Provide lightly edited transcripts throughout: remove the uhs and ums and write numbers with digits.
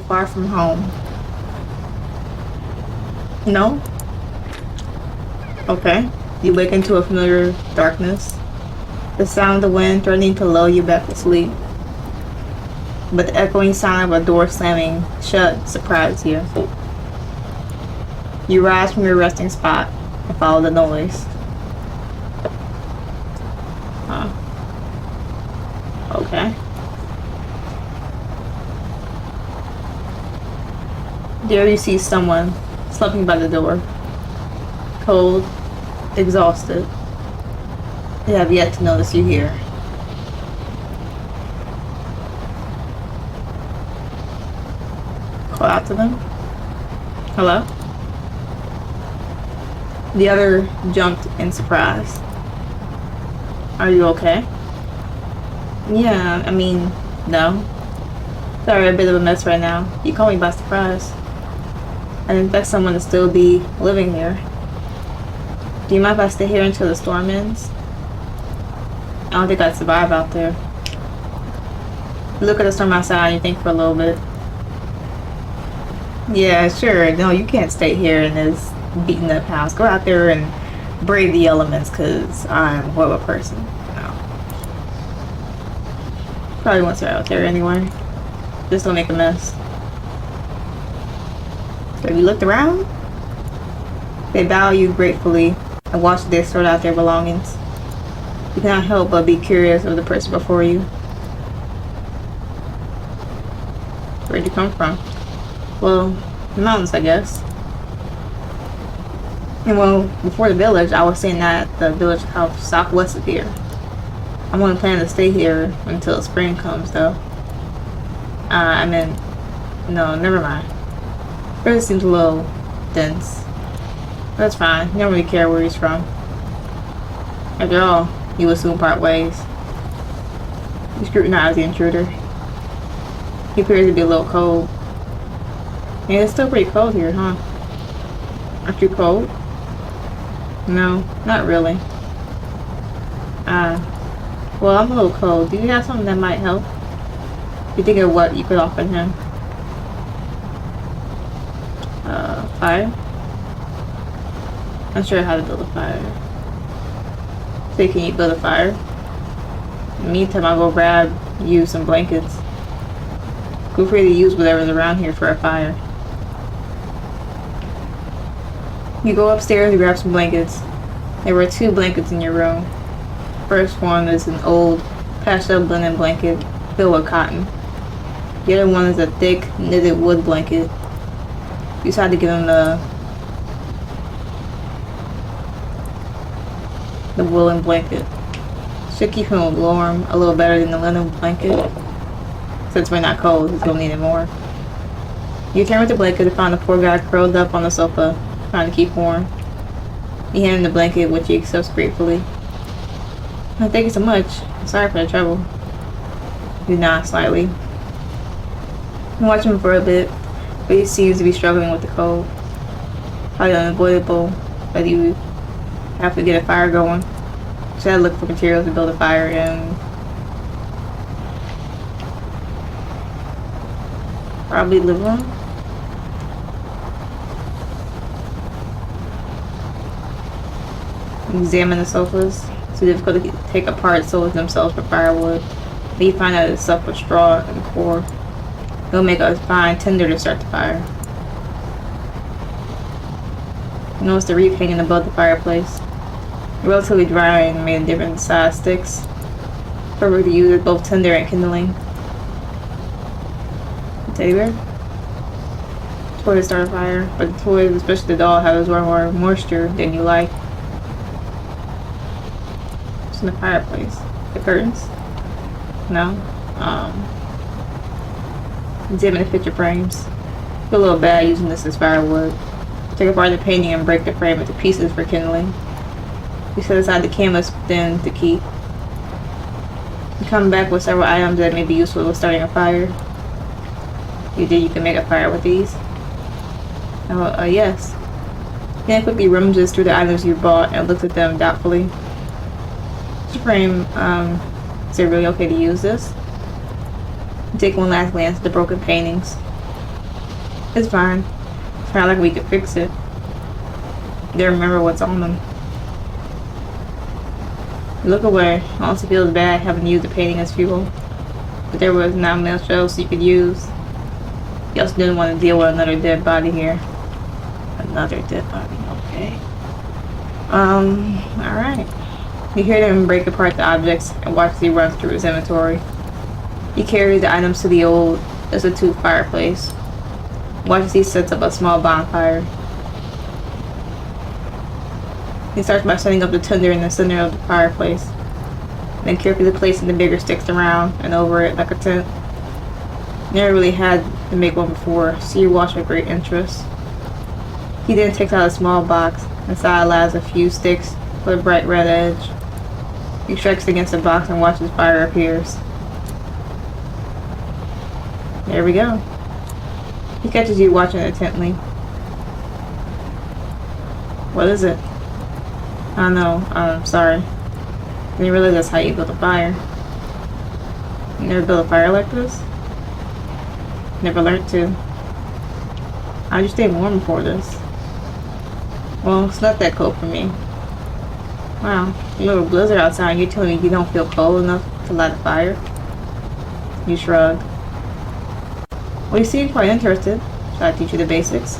far from home. No? Okay. You wake into a familiar darkness. The sound of the wind threatening to lull you back to sleep. But the echoing sound of a door slamming shut surprises you. You rise from your resting spot and follow the noise. Okay. There you see someone slumping by the door. Cold, exhausted. They have yet to notice you here. Call out to them. Hello? The other jumped in surprise. Are you okay? Yeah, I mean, no. Sorry, a bit of a mess right now. You caught me by surprise. I didn't expect someone to still be living here. Do you mind if I stay here until the storm ends? I don't think I'd survive out there. You look at the storm outside and you think for a little bit. Yeah, sure. No, you can't stay here in this beaten up house. Go out there and brave the elements, because I'm a horrible person. No. Probably won't stay out there anyway. Just don't make a mess. So have you looked around? They bow you gratefully and watch as they sort out their belongings. You cannot help but be curious of the person before you. Where'd you come from? Well, the mountains, I guess. And well, before the village, I was staying at the village house southwest of here. I'm only planning to stay here until spring comes, though. I mean, no, never mind. It seems a little dense. That's fine. You don't really care where he's from. After all, you will soon part ways. You scrutinize the intruder. He appears to be a little cold. Yeah, it's still pretty cold here, huh? Aren't you cold? No, not really. Well, I'm a little cold. Do you have something that might help? You think of what you could offer him? Fire? Not sure how to build a fire. So can you build a fire? In the meantime, I'll go grab you some blankets. Feel free to use whatever's around here for a fire. You go upstairs and grab some blankets. There were 2 blankets in your room. First one is an old, patched up linen blanket filled with cotton. The other one is a thick, knitted wood blanket. You decided to give him the woolen blanket. Should keep him warm a little better than the linen blanket. Since we're not cold, he's gonna need it more. You turn with the blanket and found the poor guy curled up on the sofa, trying to keep warm. You hand him the blanket, which he accepts gratefully. Oh, thank you so much. I'm sorry for the trouble. You nod slightly. You watch him for a bit, but he seems to be struggling with the cold. Probably unavoidable that you have to get a fire going. So I look for materials to build a fire and probably living room. Examine the sofas. It's too difficult to take apart sofas themselves for firewood. But you find that it's stuffed with straw and core. It'll make a fine tinder to start the fire. You notice the reef hanging above the fireplace. Relatively dry and made of different size sticks. Perfect to use as both tinder and kindling. Teddy bear? Toy to start a fire, but the toys, especially the doll, have more moisture than you like. What's in the fireplace? The curtains? No? Examine the picture frames. Feel a little bad using this as firewood. Take apart the painting and break the frame into pieces for kindling. You set aside the canvas then to keep. You come back with several items that may be useful with starting a fire. You can make a fire with these? Yes. Then quickly rummages through the items you bought and looks at them doubtfully. This frame, is it really okay to use this? You take one last glance at the broken paintings. It's fine. It's not like we could fix it. They remember what's on them. Look away. Honestly feels bad having used the painting as fuel. But there was not much else you could use. You also didn't want to deal with another dead body here. Another dead body, okay. Alright. You hear them break apart the objects and watch Z run through his inventory. He carries the items to the old institute fireplace. Watch as he sets up a small bonfire. He starts by setting up the tinder in the center of the fireplace, then carefully placing the bigger sticks around and over it like a tent. Never really had to make one before, so you watch with great interest. He then takes out a small box. Inside lies a few sticks with a bright red edge. He strikes against the box and watches fire appears. There we go. He catches you watching intently. What is it? I don't know. I'm sorry. I didn't realize that's how you build a fire. You never built a fire like this? Never learned to. How'd you stay warm before this? Well, it's not that cold for me. Wow, a little blizzard outside and you're telling me you don't feel cold enough to light a fire? You shrug. Well, you seem quite interested. Should I teach you the basics?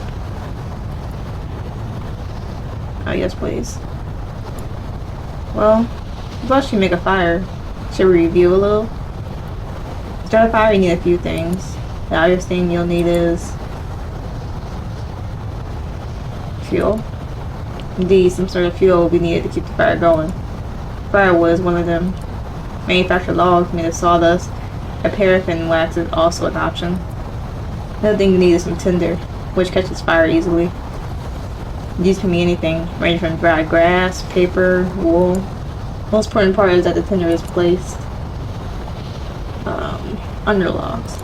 Oh, yes, please. Well, before you make a fire, should we review a little? To start a fire, you need a few things. The obvious thing you'll need is fuel. Indeed, some sort of fuel will be needed to keep the fire going. Firewood is one of them. Manufactured logs made of sawdust. A paraffin wax is also an option. Another thing you need is some tinder, which catches fire easily. These can be anything, ranging from dry grass, paper, wool. The most important part is that the tinder is placed under logs.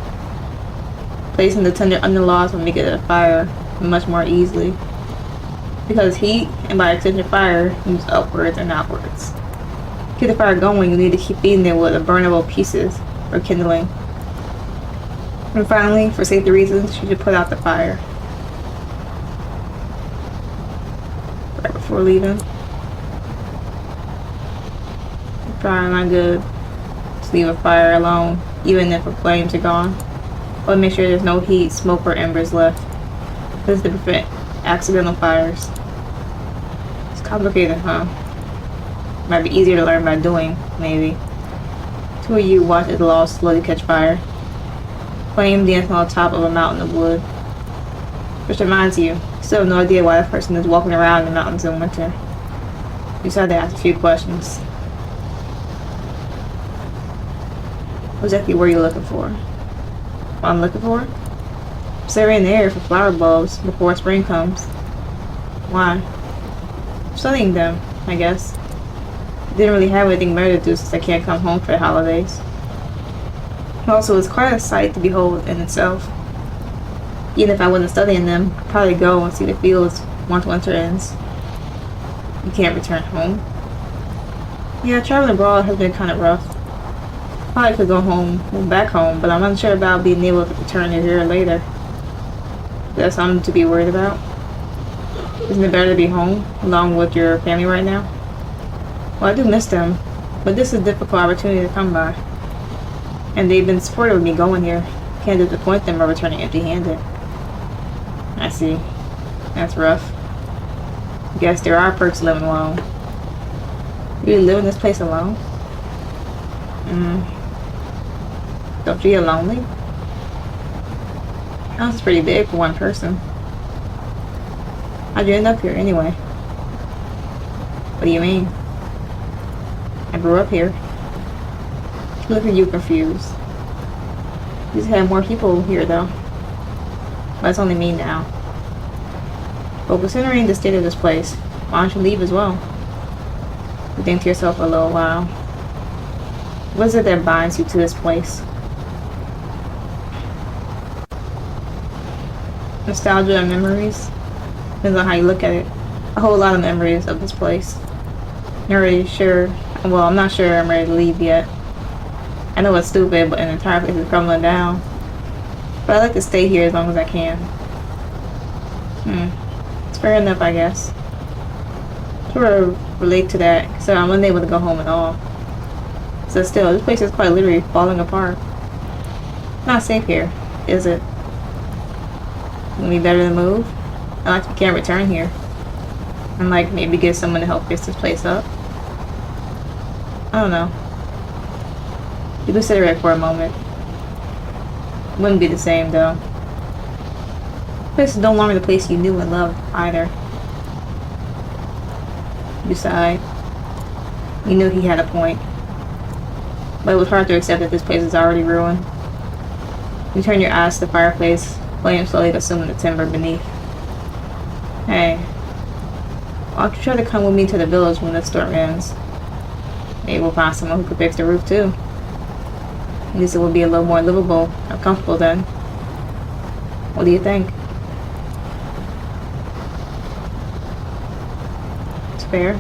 Placing the tinder under logs will make it a fire much more easily, because heat, and by extension fire, moves upwards and outwards. To keep the fire going, you need to keep feeding it with burnable pieces or kindling. And finally, for safety reasons, you should put out the fire right before leaving. Probably not good to leave a fire alone, even if the flames are gone. But make sure there's no heat, smoke, or embers left. This is to prevent accidental fires. It's complicated, huh? Might be easier to learn by doing, maybe. Two of you watch as the logs slowly catch fire. Flame dancing on top of a mountain of wood. Which reminds you still have no idea why that person is walking around in the mountains in winter. You just had to ask a few questions. Exactly what are you looking for? What I'm looking for? Surveying the air for flower bulbs before spring comes. Why? Studying them, I guess. Didn't really have anything better to do since I can't come home for the holidays. Also, it's quite a sight to behold in itself. Even if I wasn't studying them, I'd probably go and see the fields once winter ends. You can't return home. Yeah, traveling abroad has been kind of rough. Probably could go back home, but I'm unsure about being able to return a year later. That's something to be worried about. Isn't it better to be home, along with your family right now? Well, I do miss them, but this is a difficult opportunity to come by. And they've been supportive of me going here. Can't disappoint them by returning empty-handed. I see. That's rough. Guess there are perks living alone. You live in this place alone? Don't you get lonely? House is pretty big for one person. How'd you end up here anyway? What do you mean? I grew up here. Look at you confused. You just have more people here though. But it's only me now. But considering the state of this place, why don't you leave as well? You think to yourself for a little while. What is it that binds you to this place? Nostalgia and memories? Depends on how you look at it. A whole lot of memories of this place. Not really sure. Well, I'm not sure I'm ready to leave yet. I know it's stupid, but an entire place is crumbling down. But I like to stay here as long as I can. It's fair enough, I guess. Sort of relate to that, so I'm unable to go home at all. So still, this place is quite literally falling apart. Not safe here, is it? Would it be better to move? I like we can't return here. And like maybe get someone to help fix this place up. I don't know. You consider it for a moment. Wouldn't be the same though. This is no longer the place you knew and loved either. Besides, you knew he had a point. But it was hard to accept that this place is already ruined. You turn your eyes to the fireplace, flame slowly consuming the timber beneath. Hey, why don't you try to come with me to the village when the storm ends? Maybe we'll find someone who could fix the roof too. At least it will be a little more livable and comfortable then. What do you think? It's fair.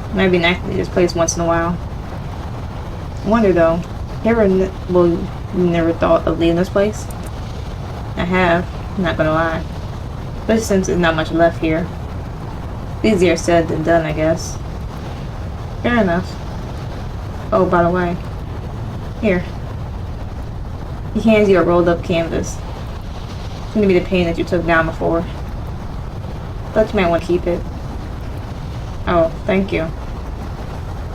It might be nice to leave this place once in a while. I wonder though, you never thought of leaving this place? I have, I'm not gonna lie. But since there's not much left here. Easier said than done, I guess. Fair enough. Oh, by the way. Here. He hands you a rolled up canvas. It's gonna be the painting that you took down before. Thought you might want to keep it. Oh, thank you.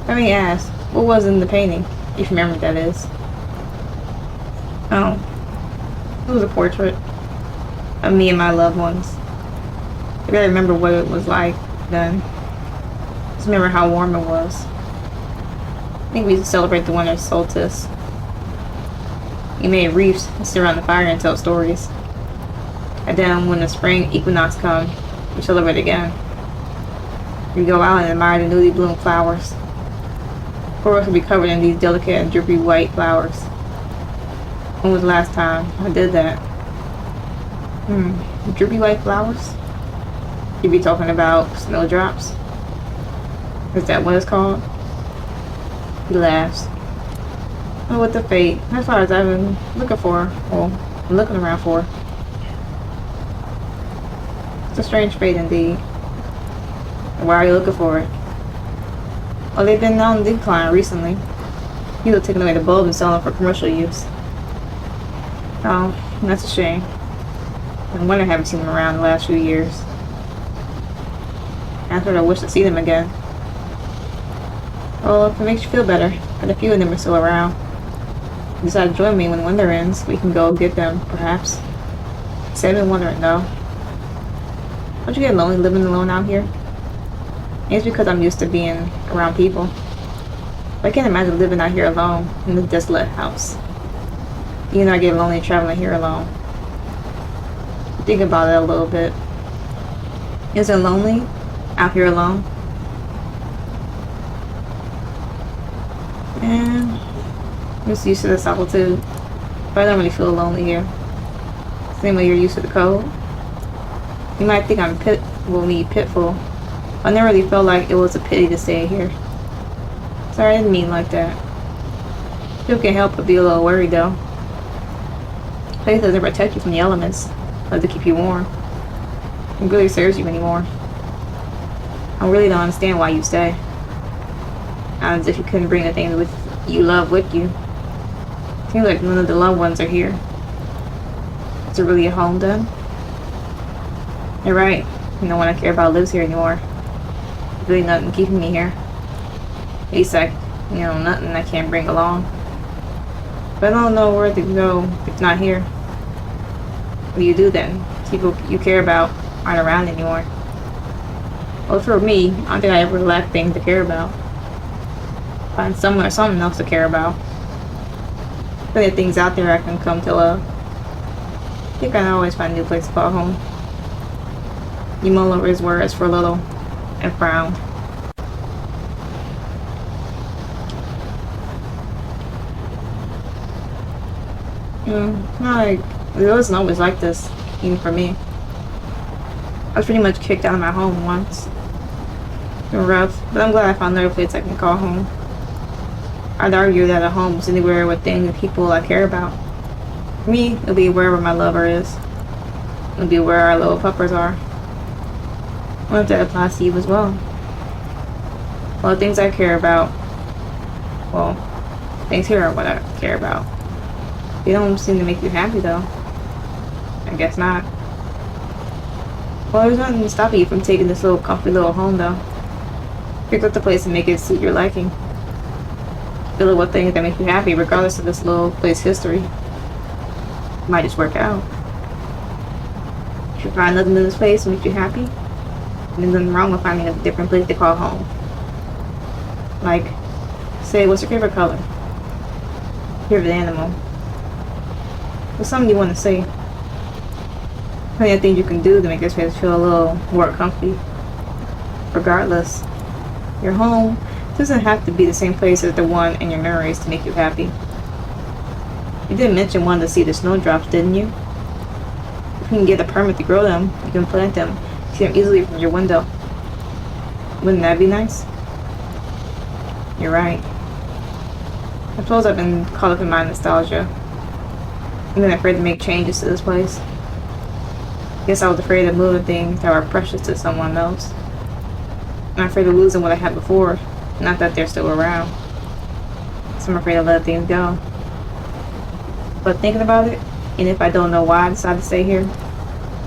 Let me ask, what was in the painting? If you remember, that is. Oh. It was a portrait of me and my loved ones. I gotta remember what it was like then. Just remember how warm it was. I think we used to celebrate the winter solstice. We made wreaths and sit around the fire and tell stories. And then when the spring equinox comes, we celebrate again. We go out and admire the newly bloomed flowers. Forests will be covered in these delicate and drippy white flowers. When was the last time I did that? Drippy white flowers? You'd be talking about snowdrops? Is that what it's called? He laughs. Oh, what the fate. That's what I've been looking for. Well, I'm looking around for. It's a strange fate indeed. And why are you looking for it? Well, they've been on decline recently. People are taking away the bulb and selling them for commercial use. Oh, that's a shame. No wonder I haven't seen them around the last few years. I sort of wish to see them again. Well, if it makes you feel better, but a few of them are still around. You decide to join me when winter ends, we can go get them, perhaps. See, I've been wondering though. Don't you get lonely living alone out here? Maybe it's because I'm used to being around people. But I can't imagine living out here alone in the desolate house. You know I get lonely traveling here alone. Think about it a little bit. Is it lonely out here alone? And I'm just used to the solitude. But I don't really feel lonely here. Same way you're used to the cold. You might think I'm pitful. I never really felt like it was a pity to stay here. Sorry, I didn't mean like that. People can't help but be a little worried though. Place doesn't protect you from the elements, but to keep you warm. It really serves you anymore. I really don't understand why you stay. As if you couldn't bring the things you love with you. Seems like none of the loved ones are here. Is it really a home then? You're right. No one I care about lives here anymore. There's really nothing keeping me here. At least nothing I can't bring along. But I don't know where to go if it's not here. What do you do then? People you care about aren't around anymore. Well, for me, I don't think I ever lack things to care about. Find someone or something else to care about. Plenty of things out there I can come to love. I think I can always find a new place to call home. He mulled over his words for a little and frowned. It wasn't always like this, even for me. I was pretty much kicked out of my home once. It was rough, but I'm glad I found another place I can call home. I'd argue that a home is anywhere with things and people I care about. For me, it'll be wherever my lover is. and be where our little puppers are. I wonder if that applies to you as well. Well, things I care about. Well, things here are what I care about. They don't seem to make you happy though. I guess not. Well, there's nothing stopping you from taking this little comfy little home though. Pick up the place and make it suit your liking. Fill it with things that make you happy regardless of this little place history. It might just work out. If you find nothing in this place that makes you happy, there's nothing wrong with finding a different place to call home. Like, say, what's your favorite color? Favorite animal? What's something you want to say? Plenty of things you can do to make this place feel a little more comfy. Regardless, your home doesn't have to be the same place as the one in your memories to make you happy. You did mention wanting to see the snowdrops, didn't you? If you can get a permit to grow them, you can plant them, see them easily from your window. Wouldn't that be nice? You're right. I suppose I've been caught up in my nostalgia. I've been afraid to make changes to this place. Guess I was afraid of moving things that were precious to someone else. I'm afraid of losing what I had before, not that they're still around. So I'm afraid to let things go. But thinking about it, and if I don't know why I decided to stay here,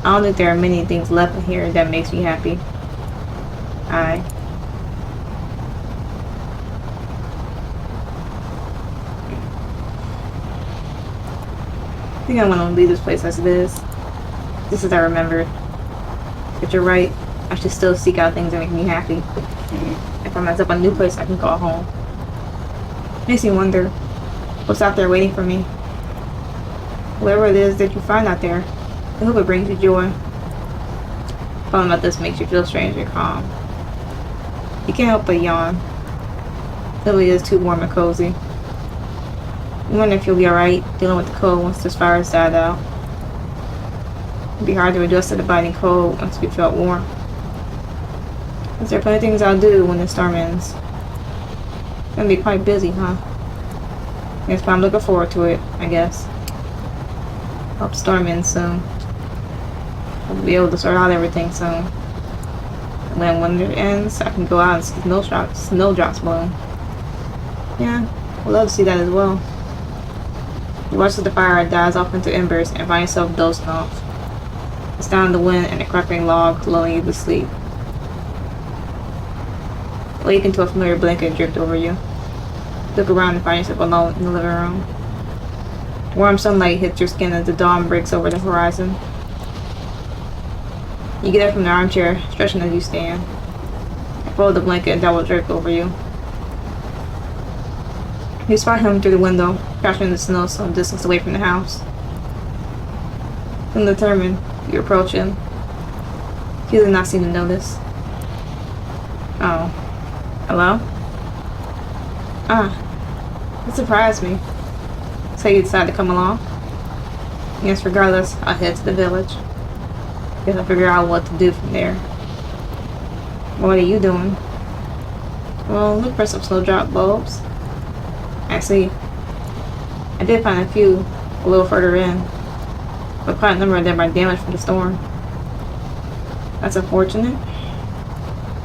I don't think there are many things left in here that makes me happy. I think I'm gonna leave this place as it is. Just as I remembered. But you're right, I should still seek out things that make me happy. If I mess up a new place I can call home. Makes me wonder what's out there waiting for me. Whatever it is that you find out there, I hope it brings you joy. Talking about this makes you feel strangely calm. You can't help but yawn. It really is too warm and cozy. I wonder if you'll be alright dealing with the cold once this virus died out. It'd be hard to adjust to the biting cold once we felt warm. Because there are plenty of things I'll do when the storm ends. It's gonna be quite busy, huh? Yes, but I'm looking forward to it, I guess. Hope the storm ends soon. I'll be able to sort out everything soon. And when winter ends, I can go out and see snowdrops bloom. Yeah, I'd love to see that as well. You watch as the fire dies off into embers and find yourself dozing off. The sound of the wind and the crackling log lulling you to sleep. Wake into a familiar blanket drift over you. Look around and find yourself alone in the living room. Warm sunlight hits your skin as the dawn breaks over the horizon. You get up from the armchair, stretching as you stand. You fold the blanket and double drape over you. You spot him through the window, crouching in the snow some distance away from the house. Undetermined, you approach him. He does not seem to notice. Oh. Hello? Ah. It surprised me. So you decided to come along? Yes, regardless, I'll head to the village. Guess I'll figure out what to do from there. What are you doing? Well, look for some snowdrop bulbs. I see. I did find a few a little further in, but quite a number of them are damaged from the storm. That's unfortunate.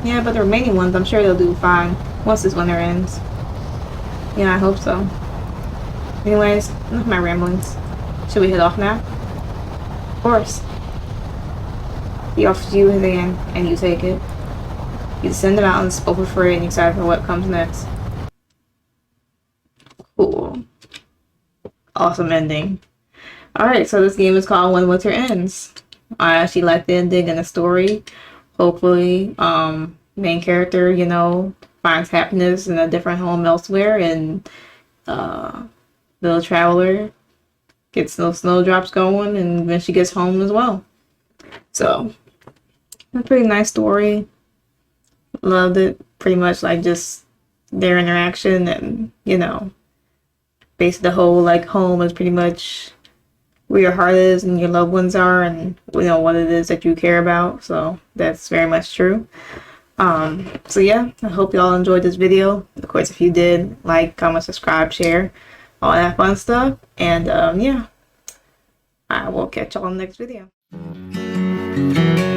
Yeah, but the remaining ones, I'm sure they'll do fine once this winter ends. Yeah, I hope so. Anyways, enough of my ramblings. Should we head off now? Of course. He offers you his hand, and you take it. You descend the mountains, both afraid and excited for what comes next. Cool. Awesome ending. Alright, so this game is called When Winter Ends. I actually like the ending and the story. Hopefully, main character, you know, finds happiness in a different home elsewhere, and little traveler gets those snowdrops going, and then she gets home as well. So, a pretty nice story. Loved it. Pretty much like just their interaction, and you know, basically the whole like home is pretty much where your heart is and your loved ones are, and you know what it is that you care about. So that's very much true. So yeah, I hope y'all enjoyed this video. Of course, if you did, like, comment, subscribe, share, all that fun stuff. And yeah, I will catch y'all in the next video. Bye.